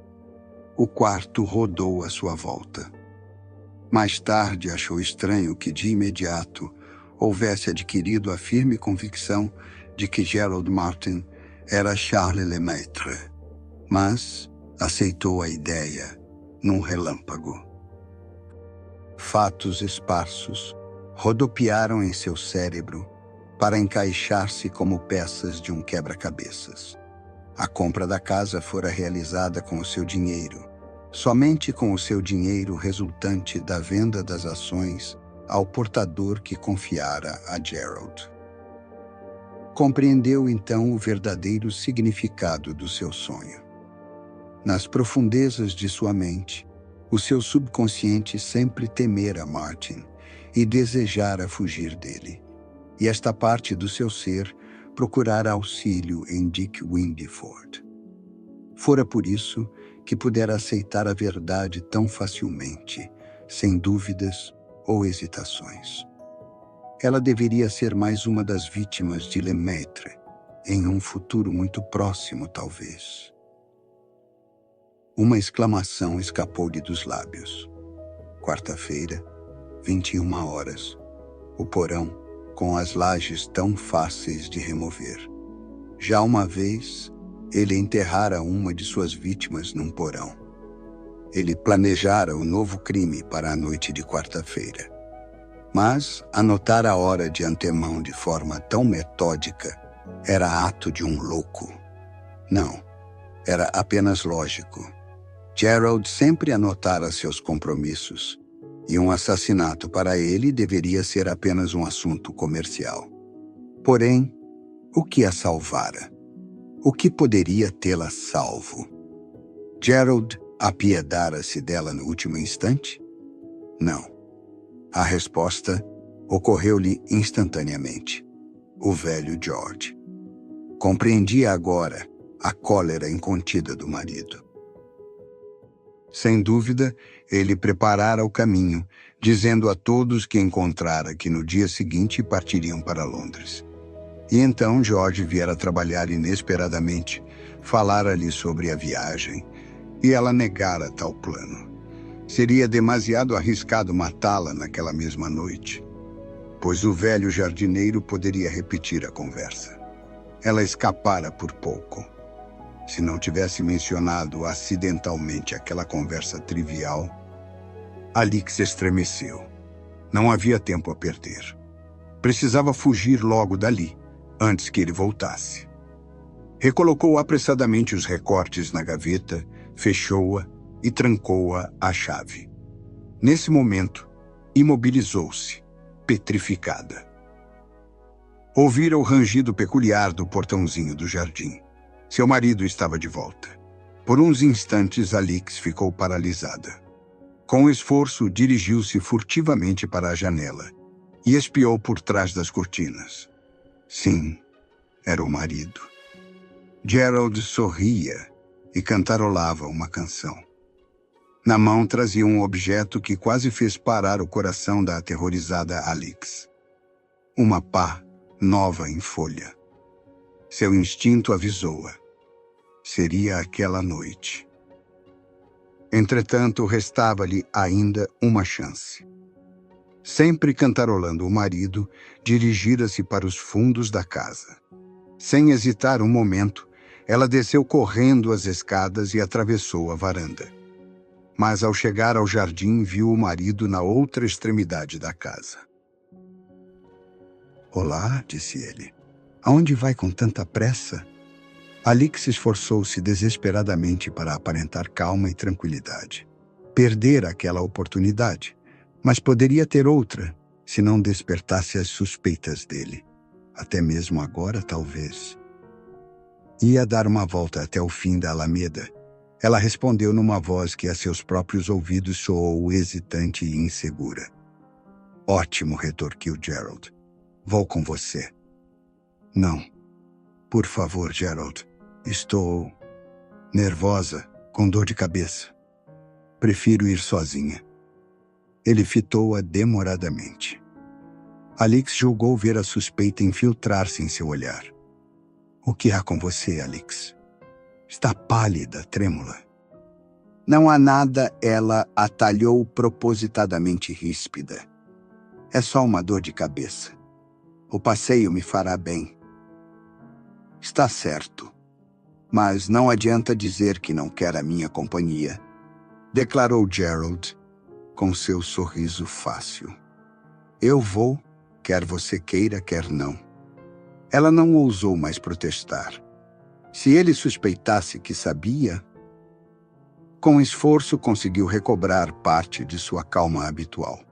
O quarto rodou à sua volta. Mais tarde achou estranho que, de imediato, houvesse adquirido a firme convicção de que Gerald Martin era Charles Lemaitre, mas aceitou a ideia num relâmpago. Fatos esparsos rodopiaram em seu cérebro para encaixar-se como peças de um quebra-cabeças. A compra da casa fora realizada com o seu dinheiro, somente com o seu dinheiro resultante da venda das ações ao portador que confiara a Gerald. Compreendeu então o verdadeiro significado do seu sonho. Nas profundezas de sua mente, o seu subconsciente sempre temera Martin e desejara fugir dele. E esta parte do seu ser procurara auxílio em Dick Windeford. Fora por isso que pudera aceitar a verdade tão facilmente, sem dúvidas ou hesitações. Ela deveria ser mais uma das vítimas de Lemaitre, em um futuro muito próximo, talvez. Uma exclamação escapou-lhe dos lábios. Quarta-feira, 21 horas. O porão, com as lajes tão fáceis de remover. Já uma vez, ele enterrara uma de suas vítimas num porão. Ele planejara o novo crime para a noite de quarta-feira. Mas anotar a hora de antemão de forma tão metódica era ato de um louco. Não, era apenas lógico. Gerald sempre anotara seus compromissos, e um assassinato para ele deveria ser apenas um assunto comercial. Porém, o que a salvara? O que poderia tê-la salvo? Gerald apiedara-se dela no último instante? Não. A resposta ocorreu-lhe instantaneamente. O velho George. Compreendia agora a cólera incontida do marido. Sem dúvida, ele preparara o caminho, dizendo a todos que encontrara que no dia seguinte partiriam para Londres. E então George viera trabalhar inesperadamente, falara-lhe sobre a viagem, e ela negara tal plano. Seria demasiado arriscado matá-la naquela mesma noite, pois o velho jardineiro poderia repetir a conversa. Ela escapara por pouco. Se não tivesse mencionado acidentalmente aquela conversa trivial, Alix estremeceu. Não havia tempo a perder. Precisava fugir logo dali, antes que ele voltasse. Recolocou apressadamente os recortes na gaveta, fechou-a e trancou-a à chave. Nesse momento, imobilizou-se, petrificada. Ouvira o rangido peculiar do portãozinho do jardim. Seu marido estava de volta. Por uns instantes, Alix ficou paralisada. Com esforço, dirigiu-se furtivamente para a janela e espiou por trás das cortinas. Sim, era o marido. Gerald sorria e cantarolava uma canção. Na mão trazia um objeto que quase fez parar o coração da aterrorizada Alix. Uma pá nova em folha. Seu instinto avisou-a. Seria aquela noite. Entretanto, restava-lhe ainda uma chance. Sempre cantarolando o marido, dirigira-se para os fundos da casa. Sem hesitar um momento, ela desceu correndo as escadas e atravessou a varanda. Mas ao chegar ao jardim, viu o marido na outra extremidade da casa. "Olá", disse ele. "Aonde vai com tanta pressa?" Alix esforçou-se desesperadamente para aparentar calma e tranquilidade. Perdera aquela oportunidade, mas poderia ter outra, se não despertasse as suspeitas dele. Até mesmo agora, talvez. Ia dar uma volta até o fim da alameda. Ela respondeu numa voz que a seus próprios ouvidos soou hesitante e insegura. "Ótimo", retorquiu Gerald. "Vou com você." "Não. Por favor, Gerald. Estou nervosa, com dor de cabeça. Prefiro ir sozinha." Ele fitou-a demoradamente. Alix julgou ver a suspeita infiltrar-se em seu olhar. "O que há com você, Alix? Está pálida, trêmula." "Não há nada", ela atalhou propositadamente ríspida. "É só uma dor de cabeça. O passeio me fará bem." "Está certo. Mas não adianta dizer que não quer a minha companhia", declarou Gerald, com seu sorriso fácil. "Eu vou, quer você queira, quer não." Ela não ousou mais protestar. Se ele suspeitasse que sabia... Com esforço, conseguiu recobrar parte de sua calma habitual.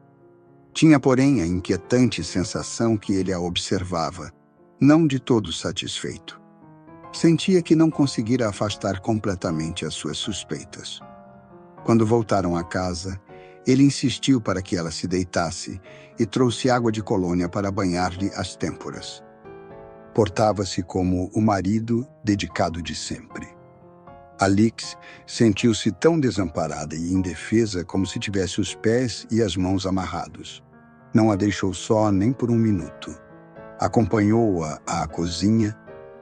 Tinha, porém, a inquietante sensação que ele a observava, não de todo satisfeito. Sentia que não conseguira afastar completamente as suas suspeitas. Quando voltaram à casa, ele insistiu para que ela se deitasse e trouxe água de colônia para banhar-lhe as têmporas. Portava-se como o marido dedicado de sempre. Alix sentiu-se tão desamparada e indefesa como se tivesse os pés e as mãos amarrados. Não a deixou só nem por um minuto. Acompanhou-a à cozinha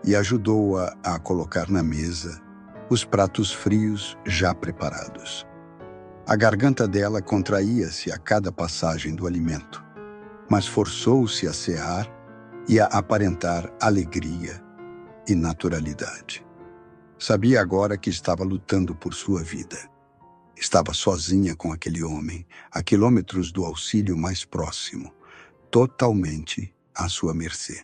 e ajudou-a a colocar na mesa os pratos frios já preparados. A garganta dela contraía-se a cada passagem do alimento, mas forçou-se a cear e a aparentar alegria e naturalidade. Sabia agora que estava lutando por sua vida. Estava sozinha com aquele homem, a quilômetros do auxílio mais próximo, totalmente à sua mercê.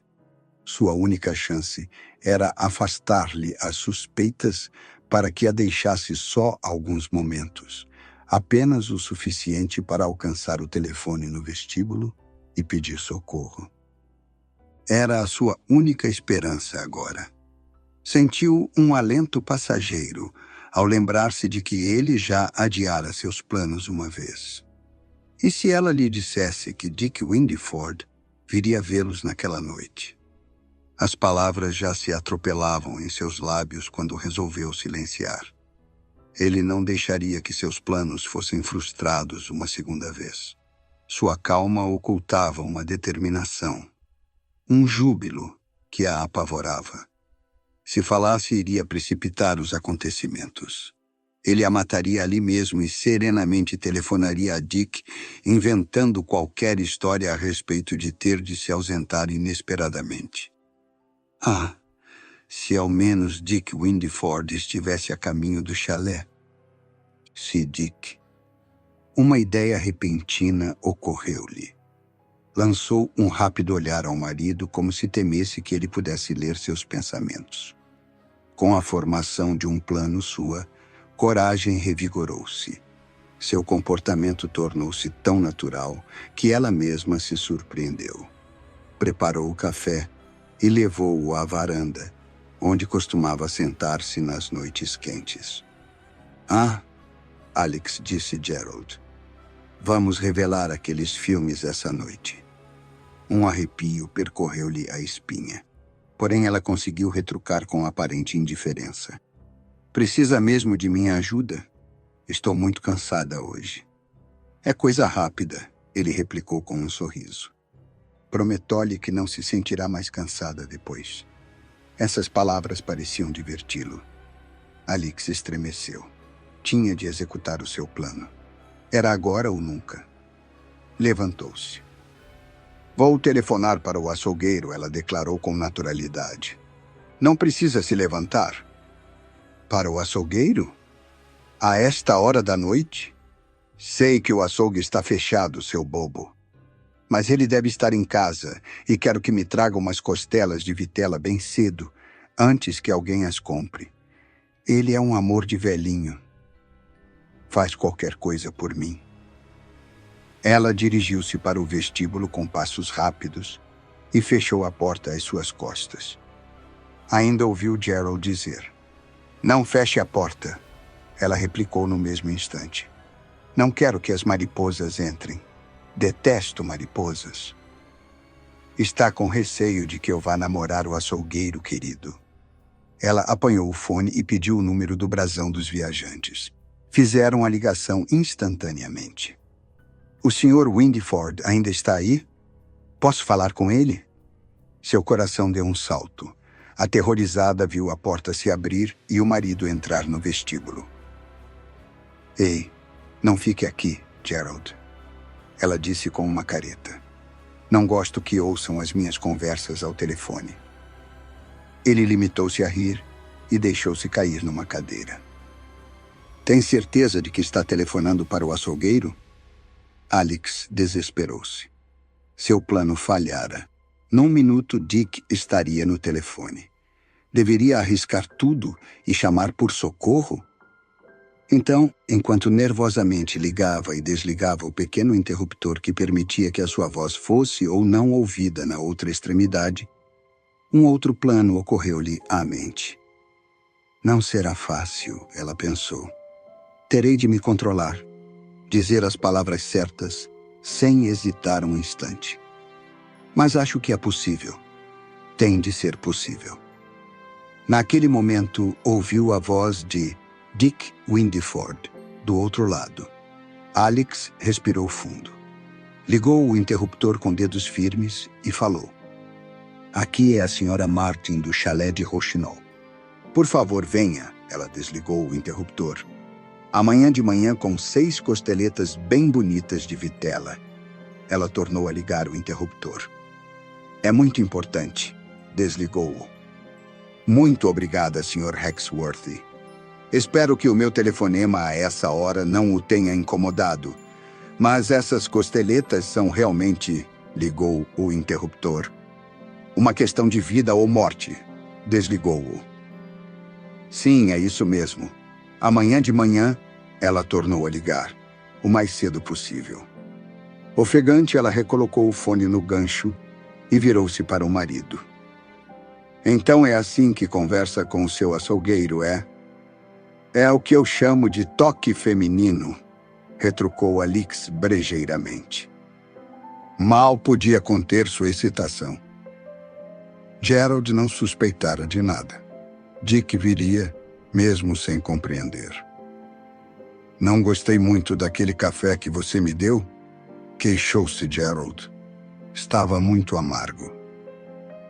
Sua única chance era afastar-lhe as suspeitas para que a deixasse só alguns momentos, apenas o suficiente para alcançar o telefone no vestíbulo e pedir socorro. Era a sua única esperança agora. Sentiu um alento passageiro ao lembrar-se de que ele já adiara seus planos uma vez. E se ela lhe dissesse que Dick Windiford viria vê-los naquela noite? As palavras já se atropelavam em seus lábios quando resolveu silenciar. Ele não deixaria que seus planos fossem frustrados uma segunda vez. Sua calma ocultava uma determinação, um júbilo que a apavorava. Se falasse, iria precipitar os acontecimentos. Ele a mataria ali mesmo e serenamente telefonaria a Dick, inventando qualquer história a respeito de ter de se ausentar inesperadamente. Ah, se ao menos Dick Windiford estivesse a caminho do chalé. Se Dick... Uma ideia repentina ocorreu-lhe. Lançou um rápido olhar ao marido como se temesse que ele pudesse ler seus pensamentos. Com a formação de um plano sua, coragem revigorou-se. Seu comportamento tornou-se tão natural que ela mesma se surpreendeu. Preparou o café e levou-o à varanda, onde costumava sentar-se nas noites quentes. "Ah", Alex disse Gerald, "vamos revelar aqueles filmes essa noite." Um arrepio percorreu-lhe a espinha. Porém, ela conseguiu retrucar com aparente indiferença. "Precisa mesmo de minha ajuda? Estou muito cansada hoje." "É coisa rápida", ele replicou com um sorriso. "Prometo-lhe que não se sentirá mais cansada depois." Essas palavras pareciam diverti-lo. Alex estremeceu. Tinha de executar o seu plano. Era agora ou nunca. Levantou-se. "Vou telefonar para o açougueiro", ela declarou com naturalidade. "Não precisa se levantar." "Para o açougueiro? A esta hora da noite?" "Sei que o açougue está fechado, seu bobo. Mas ele deve estar em casa e quero que me traga umas costelas de vitela bem cedo, antes que alguém as compre. Ele é um amor de velhinho. Faz qualquer coisa por mim." Ela dirigiu-se para o vestíbulo com passos rápidos e fechou a porta às suas costas. Ainda ouviu Gerald dizer: "Não feche a porta." Ela replicou no mesmo instante: "Não quero que as mariposas entrem. Detesto mariposas." "Está com receio de que eu vá namorar o açougueiro, querido." Ela apanhou o fone e pediu o número do brasão dos viajantes. Fizeram a ligação instantaneamente. "O Sr. Windiford ainda está aí? Posso falar com ele?" Seu coração deu um salto. Aterrorizada, viu a porta se abrir e o marido entrar no vestíbulo. "Ei, não fique aqui, Gerald." Ela disse com uma careta. "Não gosto que ouçam as minhas conversas ao telefone." Ele limitou-se a rir e deixou-se cair numa cadeira. "Tem certeza de que está telefonando para o açougueiro?" Alex desesperou-se. Seu plano falhara. Num minuto, Dick estaria no telefone. Deveria arriscar tudo e chamar por socorro? Então, enquanto nervosamente ligava e desligava o pequeno interruptor que permitia que a sua voz fosse ou não ouvida na outra extremidade, um outro plano ocorreu-lhe à mente. "Não será fácil", ela pensou. "Terei de me controlar, dizer as palavras certas, sem hesitar um instante. Mas acho que é possível. Tem de ser possível." Naquele momento, ouviu a voz de Dick Windiford, do outro lado. Alex respirou fundo. Ligou o interruptor com dedos firmes e falou. "Aqui é a senhora Martin, do chalé de Rochinol." "Por favor, venha." Ela desligou o interruptor. "Amanhã de manhã com 6 costeletas bem bonitas de vitela." Ela tornou a ligar o interruptor. "É muito importante." Desligou-o. "Muito obrigada, Sr. Hexworthy. Espero que o meu telefonema a essa hora não o tenha incomodado. Mas essas costeletas são realmente..." Ligou o interruptor. "Uma questão de vida ou morte." Desligou-o. "Sim, é isso mesmo. Amanhã de manhã." Ela tornou a ligar, o mais cedo possível. Ofegante, ela recolocou o fone no gancho e virou-se para o marido. "Então é assim que conversa com o seu açougueiro, é?" "É o que eu chamo de toque feminino", retrucou Alex brejeiramente. Mal podia conter sua excitação. Gerald não suspeitara de nada. Dick viria, mesmo sem compreender. "Não gostei muito daquele café que você me deu?" Queixou-se Gerald. "Estava muito amargo."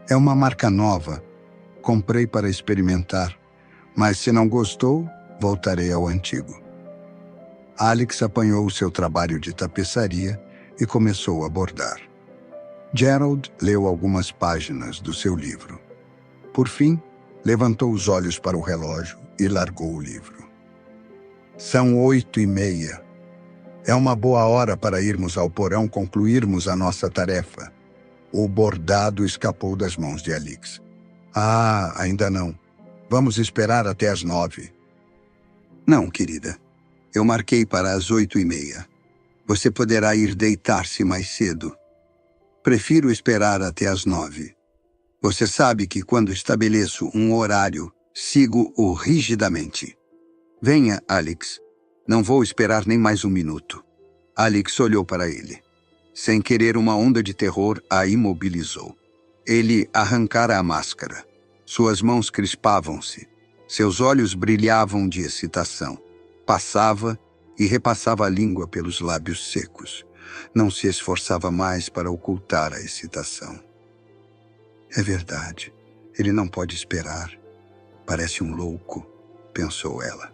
"É uma marca nova. Comprei para experimentar. Mas se não gostou, voltarei ao antigo." Alex apanhou o seu trabalho de tapeçaria e começou a bordar. Gerald leu algumas páginas do seu livro. Por fim, levantou os olhos para o relógio e largou o livro. "São 8:30. É uma boa hora para irmos ao porão concluirmos a nossa tarefa. O bordado escapou das mãos de Alix. Ah, ainda não. Vamos esperar até as 9. Não, querida. Eu marquei para as 8:30. Você poderá ir deitar-se mais cedo. Prefiro esperar até as 9. Você sabe que quando estabeleço um horário, sigo-o rigidamente. Venha, Alix. Não vou esperar nem mais um minuto. Alix olhou para ele. Sem querer, uma onda de terror a imobilizou. Ele arrancara a máscara. Suas mãos crispavam-se. Seus olhos brilhavam de excitação. Passava e repassava a língua pelos lábios secos. Não se esforçava mais para ocultar a excitação. É verdade. Ele não pode esperar. Parece um louco, pensou ela.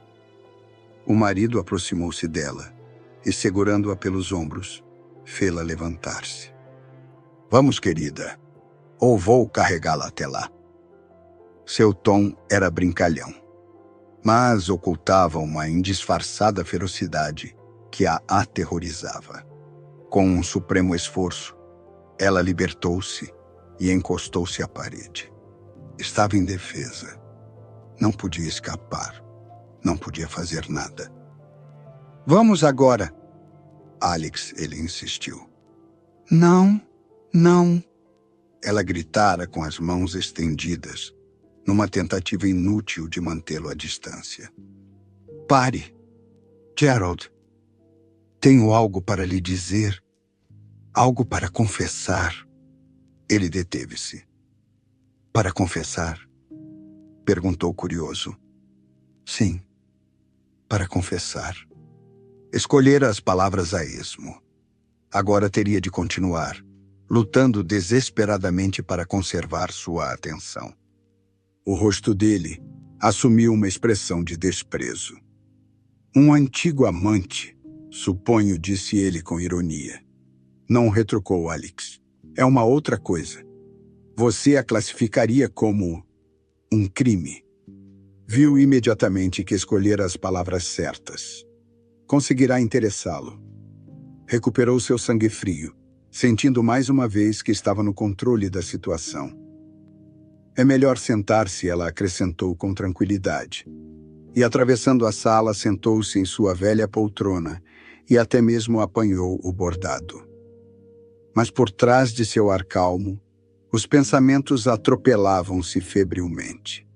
O marido aproximou-se dela e, segurando-a pelos ombros, fê-la levantar-se. Vamos, querida, ou vou carregá-la até lá. Seu tom era brincalhão, mas ocultava uma indisfarçada ferocidade que a aterrorizava. Com um supremo esforço, ela libertou-se e encostou-se à parede. Estava indefesa. Não podia escapar. Não podia fazer nada. Vamos agora, Alix, ele insistiu. Não, não. Ela gritara com as mãos estendidas, numa tentativa inútil de mantê-lo à distância. Pare. Gerald, tenho algo para lhe dizer. Algo para confessar. Ele deteve-se. Para confessar? Perguntou curioso. Sim, para confessar. Escolhera as palavras a esmo. Agora teria de continuar, lutando desesperadamente para conservar sua atenção. O rosto dele assumiu uma expressão de desprezo. Um antigo amante, suponho, disse ele com ironia. Não retrucou Alix. É uma outra coisa. Você a classificaria como um crime. Viu imediatamente que escolhera as palavras certas. Conseguirá interessá-lo. Recuperou seu sangue frio, sentindo mais uma vez que estava no controle da situação. É melhor sentar-se, ela acrescentou com tranquilidade. E, atravessando a sala, sentou-se em sua velha poltrona e até mesmo apanhou o bordado. Mas por trás de seu ar calmo, os pensamentos atropelavam-se febrilmente.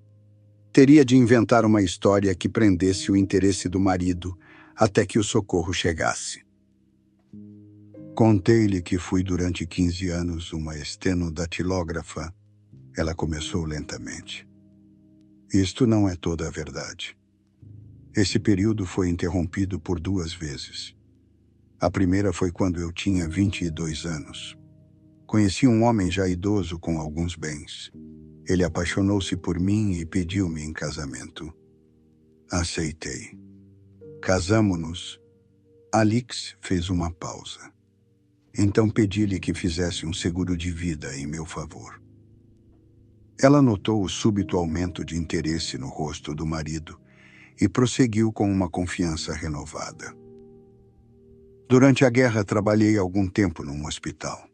Teria de inventar uma história que prendesse o interesse do marido até que o socorro chegasse. Contei-lhe que fui durante 15 anos uma estenodatilógrafa. Ela começou lentamente. Isto não é toda a verdade. Esse período foi interrompido por 2 vezes. A primeira foi quando eu tinha 22 anos. Conheci um homem já idoso com alguns bens. Ele apaixonou-se por mim e pediu-me em casamento. Aceitei. Casamo-nos. Alix fez uma pausa. Então pedi-lhe que fizesse um seguro de vida em meu favor. Ela notou o súbito aumento de interesse no rosto do marido e prosseguiu com uma confiança renovada. Durante a guerra, trabalhei algum tempo num hospital.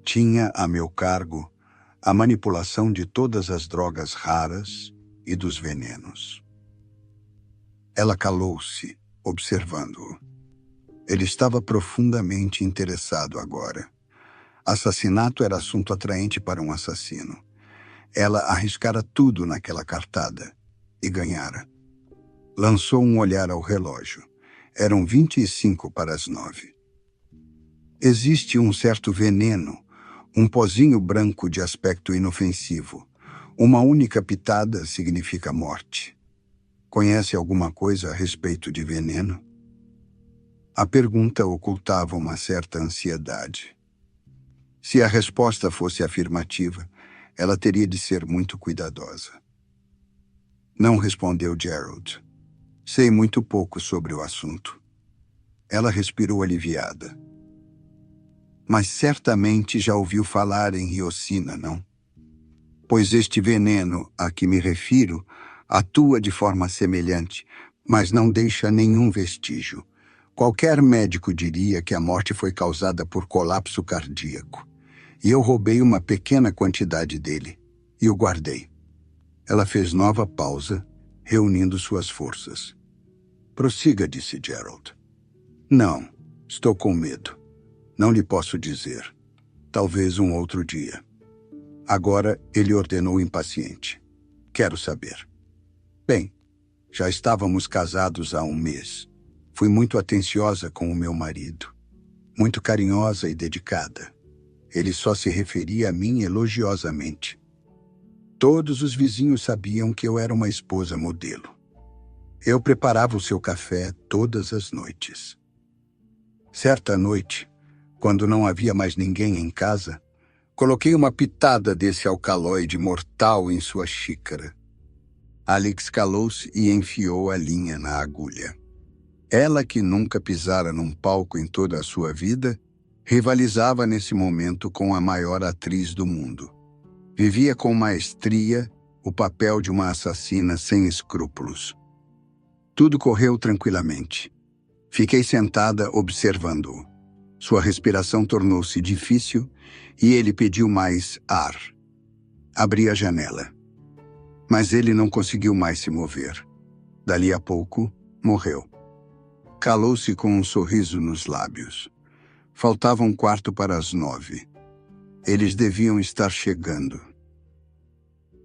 Tinha a meu cargo a manipulação de todas as drogas raras e dos venenos. Ela calou-se, observando-o. Ele estava profundamente interessado agora. Assassinato era assunto atraente para um assassino. Ela arriscara tudo naquela cartada e ganhara. Lançou um olhar ao relógio. Eram 25 para as 9. Existe um certo veneno, um pozinho branco de aspecto inofensivo. Uma única pitada significa morte. Conhece alguma coisa a respeito de veneno? A pergunta ocultava uma certa ansiedade. Se a resposta fosse afirmativa, ela teria de ser muito cuidadosa. Não respondeu Gerald. Sei muito pouco sobre o assunto. Ela respirou aliviada. Mas certamente já ouviu falar em riocina, não? Pois este veneno a que me refiro atua de forma semelhante, mas não deixa nenhum vestígio. Qualquer médico diria que a morte foi causada por colapso cardíaco. E eu roubei uma pequena quantidade dele e o guardei. Ela fez nova pausa, reunindo suas forças. Prossiga, disse Gerald. Não, estou com medo. Não lhe posso dizer. Talvez um outro dia. Agora ele ordenou impaciente. Quero saber. Bem, já estávamos casados há um mês. Fui muito atenciosa com o meu marido. Muito carinhosa e dedicada. Ele só se referia a mim elogiosamente. Todos os vizinhos sabiam que eu era uma esposa modelo. Eu preparava o seu café todas as noites. Certa noite, quando não havia mais ninguém em casa, coloquei uma pitada desse alcaloide mortal em sua xícara. Alix calou-se e enfiou a linha na agulha. Ela, que nunca pisara num palco em toda a sua vida, rivalizava nesse momento com a maior atriz do mundo. Vivia com maestria o papel de uma assassina sem escrúpulos. Tudo correu tranquilamente. Fiquei sentada observando-o. Sua respiração tornou-se difícil e ele pediu mais ar. Abri a janela. Mas ele não conseguiu mais se mover. Dali a pouco, morreu. Calou-se com um sorriso nos lábios. Faltava um quarto para as 9. Eles deviam estar chegando.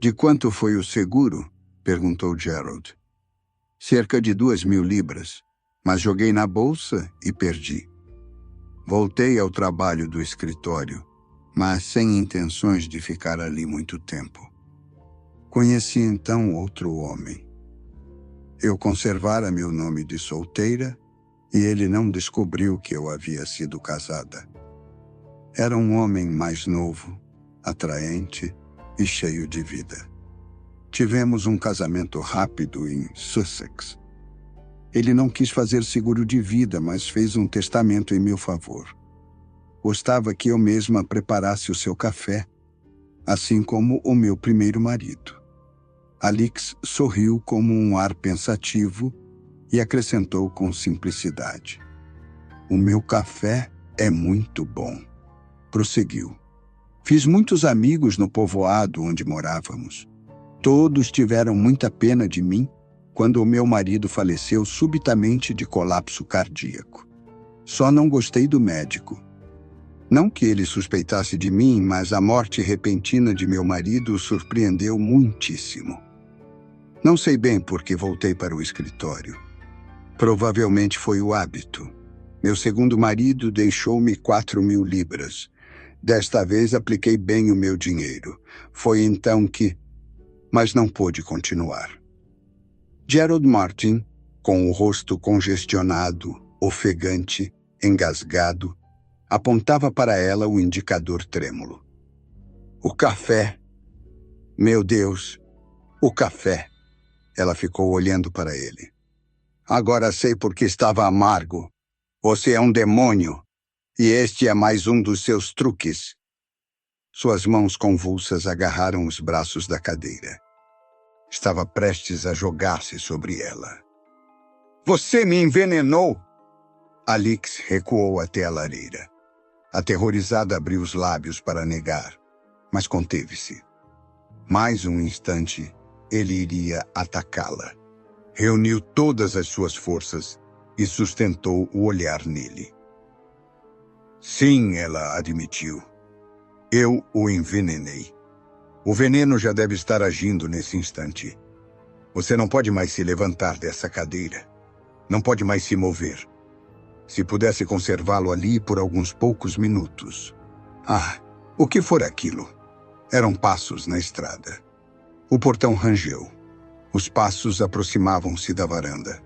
De quanto foi o seguro? Perguntou Gerald. Cerca de 2.000 libras, mas joguei na bolsa e perdi. Voltei ao trabalho do escritório, mas sem intenções de ficar ali muito tempo. Conheci então outro homem. Eu conservara meu nome de solteira e ele não descobriu que eu havia sido casada. Era um homem mais novo, atraente e cheio de vida. Tivemos um casamento rápido em Sussex. Ele não quis fazer seguro de vida, mas fez um testamento em meu favor. Gostava que eu mesma preparasse o seu café, assim como o meu primeiro marido. Alix sorriu como um ar pensativo e acrescentou com simplicidade. O meu café é muito bom. Prosseguiu. Fiz muitos amigos no povoado onde morávamos. Todos tiveram muita pena de mim quando o meu marido faleceu subitamente de colapso cardíaco. Só não gostei do médico. Não que ele suspeitasse de mim, mas a morte repentina de meu marido o surpreendeu muitíssimo. Não sei bem por que voltei para o escritório. Provavelmente foi o hábito. Meu segundo marido deixou-me 4.000 libras. Desta vez apliquei bem o meu dinheiro. Foi então que... Mas não pôde continuar. Gerald Martin, com o rosto congestionado, ofegante, engasgado, apontava para ela o indicador trêmulo. O café! Meu Deus! O café! Ela ficou olhando para ele. Agora sei por que estava amargo. Você é um demônio. E este é mais um dos seus truques. Suas mãos convulsas agarraram os braços da cadeira. Estava prestes a jogar-se sobre ela. Você me envenenou! Alix recuou até a lareira. Aterrorizada, abriu os lábios para negar, mas conteve-se. Mais um instante, ele iria atacá-la. Reuniu todas as suas forças e sustentou o olhar nele. Sim, ela admitiu. Eu o envenenei. O veneno já deve estar agindo nesse instante. Você não pode mais se levantar dessa cadeira. Não pode mais se mover. Se pudesse conservá-lo ali por alguns poucos minutos. Ah, o que for aquilo? Eram passos na estrada. O portão rangeu. Os passos aproximavam-se da varanda.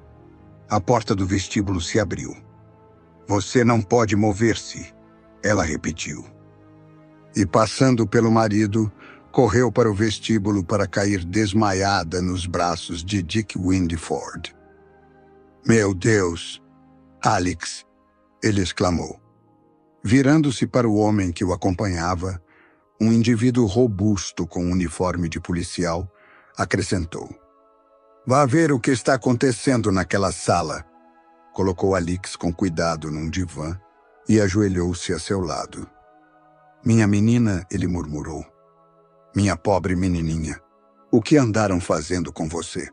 A porta do vestíbulo se abriu. Você não pode mover-se, ela repetiu. E passando pelo marido, correu para o vestíbulo para cair desmaiada nos braços de Dick Windford. Meu Deus! Alix! Ele exclamou. Virando-se para o homem que o acompanhava, um indivíduo robusto com um uniforme de policial, acrescentou. Vá ver o que está acontecendo naquela sala. colocou Alix com cuidado num divã e ajoelhou-se a seu lado. Minha menina, ele murmurou. Minha pobre menininha, o que andaram fazendo com você?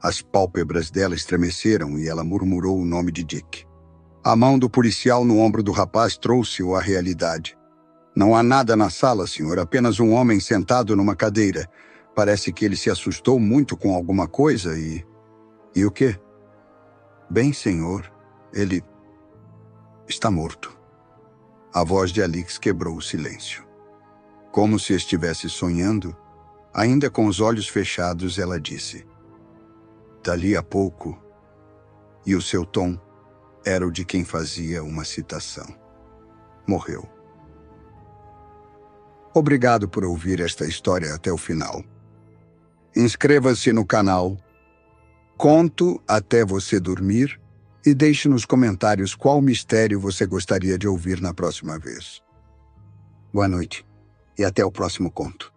As pálpebras dela estremeceram e ela murmurou o nome de Dick. A mão do policial no ombro do rapaz trouxe-o à realidade. Não há nada na sala, senhor, apenas um homem sentado numa cadeira. Parece que ele se assustou muito com alguma coisa e... E o quê? Bem, senhor, ele... está morto. A voz de Alix quebrou o silêncio. Como se estivesse sonhando, ainda com os olhos fechados, ela disse. Dali a pouco, e o seu tom era o de quem fazia uma citação. Morreu. Obrigado por ouvir esta história até o final. Inscreva-se no canal, conto até você dormir e deixe nos comentários qual mistério você gostaria de ouvir na próxima vez. Boa noite e até o próximo conto.